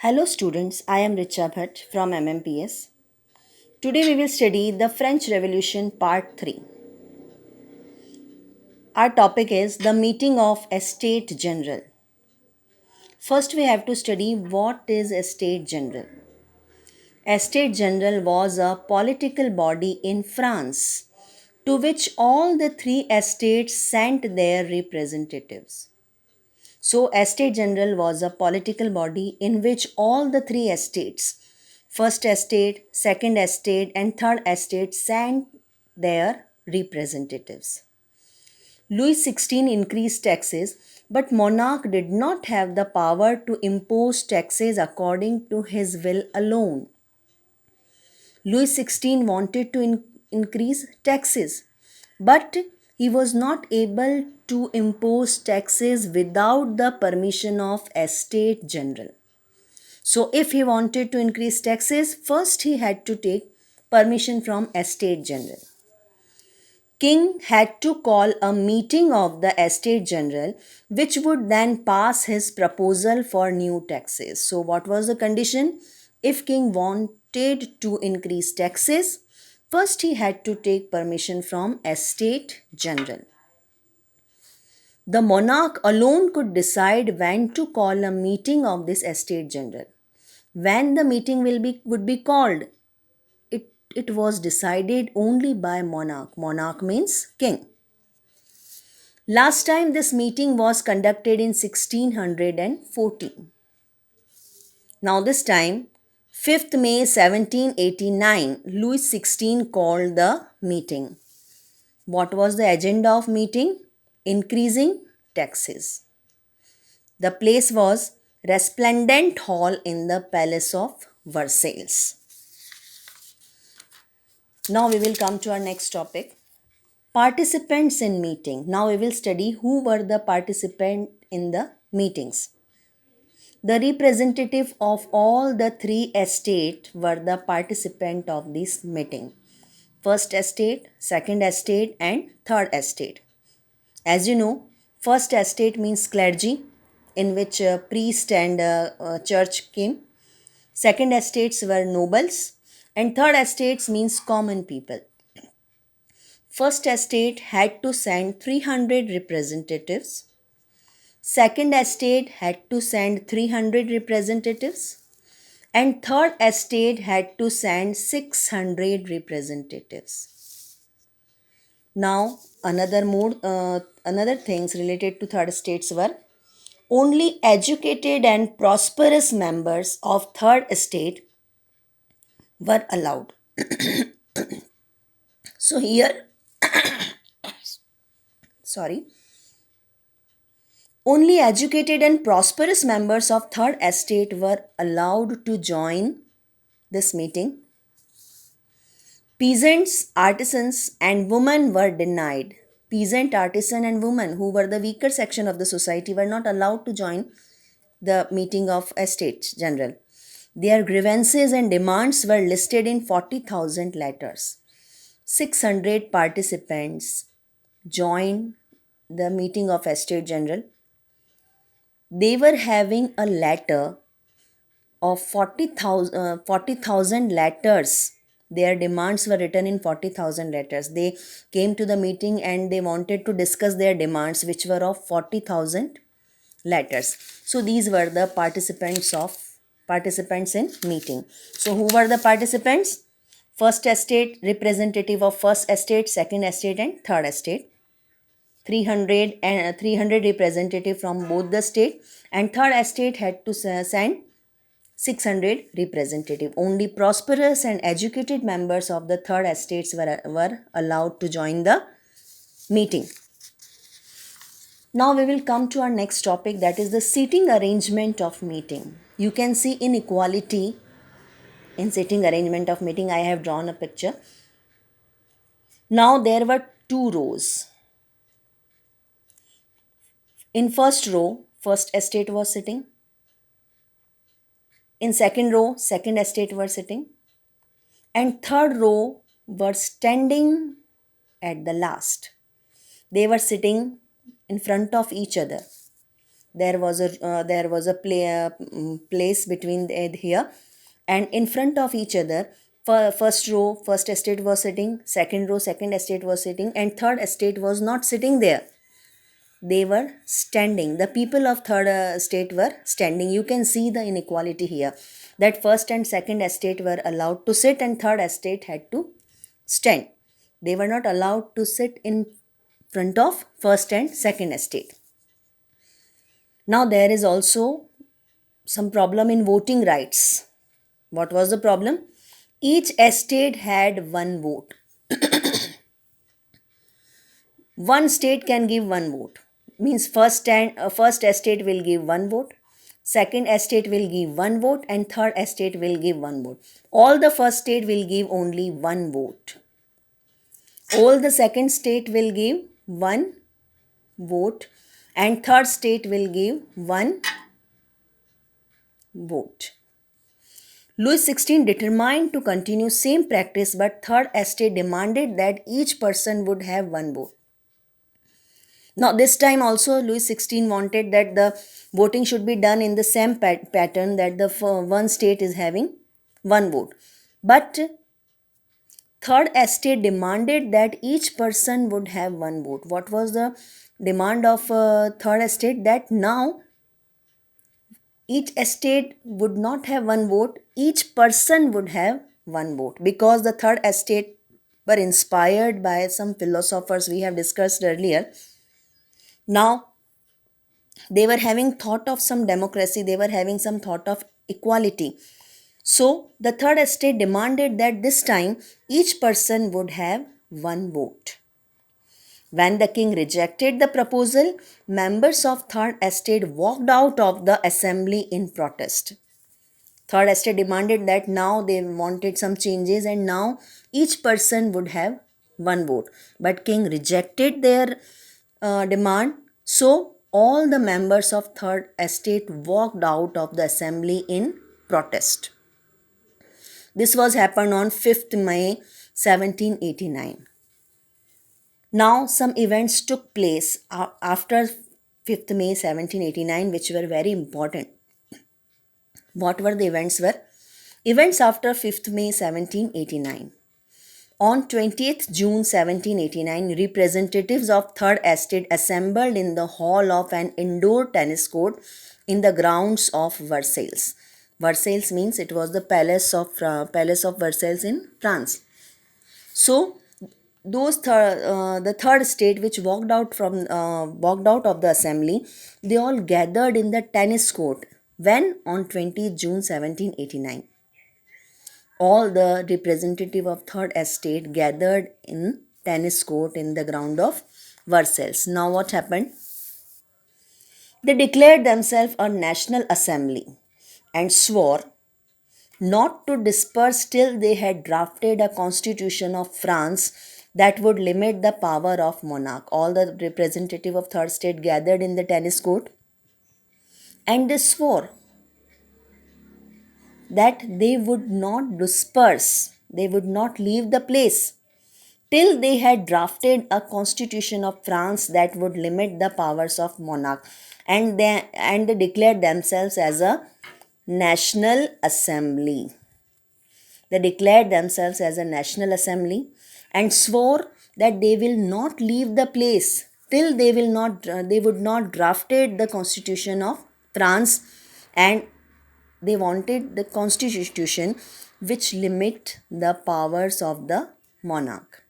Hello students, I am Richa Bhatt from MMPS. Today we will study the French Revolution Part 3. Our topic is the meeting of Estate General. First we have to study what is Estate General. Estate General was a political body in France to which all the three estates sent their representatives. So, Estate General was a political body in which all the three estates, first estate, second estate, and third estate, sent their representatives. Louis XVI increased taxes, but monarch did not have the power to impose taxes according to his will alone. Louis XVI wanted to increase taxes, but he was not able to impose taxes without the permission of Estate General. So, if he wanted to increase taxes, first he had to take permission from Estate General. King had to call a meeting of the Estate General, which would then pass his proposal for new taxes. So, what was the condition? If King wanted to increase taxes, first he had to take permission from Estate General. The monarch alone could decide when to call a meeting of this Estate General. When the meeting would be called, it was decided only by monarch. Monarch means king. Last time this meeting was conducted in 1614. Now this time, 5th May 1789, Louis XVI called the meeting. What was the agenda of meeting? Increasing taxes. The place was Resplendent Hall in the Palace of Versailles. Now we will come to our next topic. Participants in meeting. Now we will study who were the participants in the meetings. The representative of all the three estates were the participant of this meeting. First estate, second estate and third estate. As you know, first estate means clergy in which a priest and church came. Second estates were nobles and third estates means common people. First estate had to send 300 representatives. Second estate had to send 300 representatives. And third estate had to send 600 representatives. Now, another things related to third estates were only educated and prosperous members of third estate were allowed. So here, sorry, only educated and prosperous members of third estate were allowed to join this meeting. Peasants, artisans, and women were denied. Peasant, artisan, and women, who were the weaker section of the society, were not allowed to join the meeting of Estates General. Their grievances and demands were listed in 40,000 letters. 600 participants joined the meeting of Estate General. They were having a letter of 40,000 letters. Their demands were written in 40,000 letters. They came to the meeting and they wanted to discuss their demands, which were of 40,000 letters. So these were the participants in meeting. So who were the participants? First estate, representative of first estate, second estate and third estate. 300 representative from both the state, and third estate had to send 600 representative. Only prosperous and educated members of the third estates were allowed to join the meeting. Now we will come to our next topic, that is the seating arrangement of meeting. You can see inequality in seating arrangement of meeting. I have drawn a picture. Now there were two rows. In first row, first estate was sitting. In second row, second estate were sitting. And third row were standing at the last. They were sitting in front of each other. There was a place between here, and in front of each other, first row first estate was sitting, second row second estate was sitting, and third estate was not sitting there. They were standing. The people of third estate were standing. You can see the inequality here, that first and second estate were allowed to sit and third estate had to stand. They were not allowed to sit in front of first and second estate. Now there is also some problem in voting rights. What was the problem? Each estate had one vote. One state can give one vote. Means first estate will give one vote, second estate will give one vote, and third estate will give one vote. All the first state will give only one vote. All the second state will give one vote, and third state will give one vote. Louis XVI determined to continue same practice, but third estate demanded that each person would have one vote. Now this time also Louis XVI wanted that the voting should be done in the same pattern, that the one state is having one vote. But third estate demanded that each person would have one vote. What was the demand of third estate? That now each estate would not have one vote, each person would have one vote, because the third estate were inspired by some philosophers we have discussed earlier. Now they were having thought of some democracy, they were having some thought of equality. So the third estate demanded that this time each person would have one vote. When the king rejected the proposal, members of third estate walked out of the assembly in protest. Third estate demanded that now they wanted some changes and now each person would have one vote. But king rejected their demand. So all the members of third estate walked out of the assembly in protest. This was happened on 5th May 1789. Now some events took place after 5th May 1789 which were very important. What were the events were? Events after 5th May 1789. On 20th June 1789, representatives of Third Estate assembled in the hall of an indoor tennis court in the grounds of Versailles. Versailles means it was the palace of Versailles in France. So the third estate which walked out of the assembly, they all gathered in the tennis court. When? On 20th June 1789. All the representative of third estate gathered in tennis court in the ground of Versailles. Now what happened? They declared themselves a national assembly and swore not to disperse till they had drafted a constitution of France that would limit the power of monarch. All the representative of third state gathered in the tennis court and they swore that they would not disperse, they would not leave the place till they had drafted a constitution of France that would limit the powers of monarch, and they declared themselves as a national assembly. They declared themselves as a national assembly and swore that they will not leave the place till they would not drafted the constitution of France, and they wanted the constitution which limit the powers of the monarch.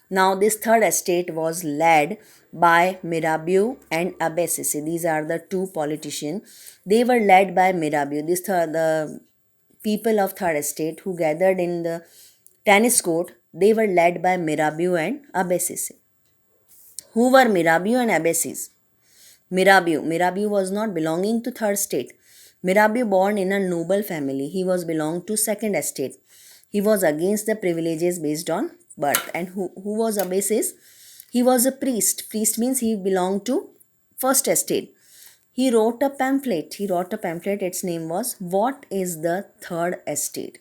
Now this third estate was led by Mirabeau and Abbassisi. These are the two politicians. They were led by Mirabeau. The people of third estate who gathered in the tennis court, they were led by Mirabeau and Abbassisi. Who were Mirabeau and Abbassisi? Mirabeau was not belonging to third estate. Mirabeau born in a noble family. He was belonged to second estate. He was against the privileges based on birth. And who was Abbassisi? He was a priest. Priest means he belonged to first estate. He wrote a pamphlet. Its name was What is the Third Estate?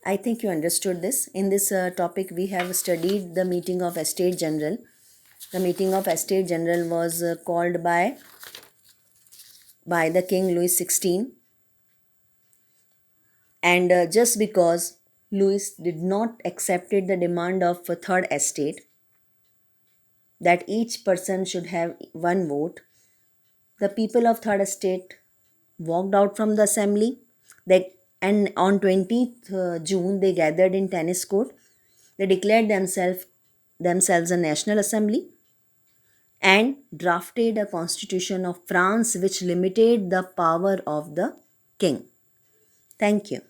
I think you understood this. In this topic, we have studied the meeting of Estate General. The meeting of Estate General was called by the King Louis XVI, and just because Louis did not accepted the demand of a third estate that each person should have one vote, the people of third estate walked out from the assembly. And on 20th June they gathered in tennis court. They declared themselves a national assembly and drafted a constitution of France which limited the power of the king. Thank you.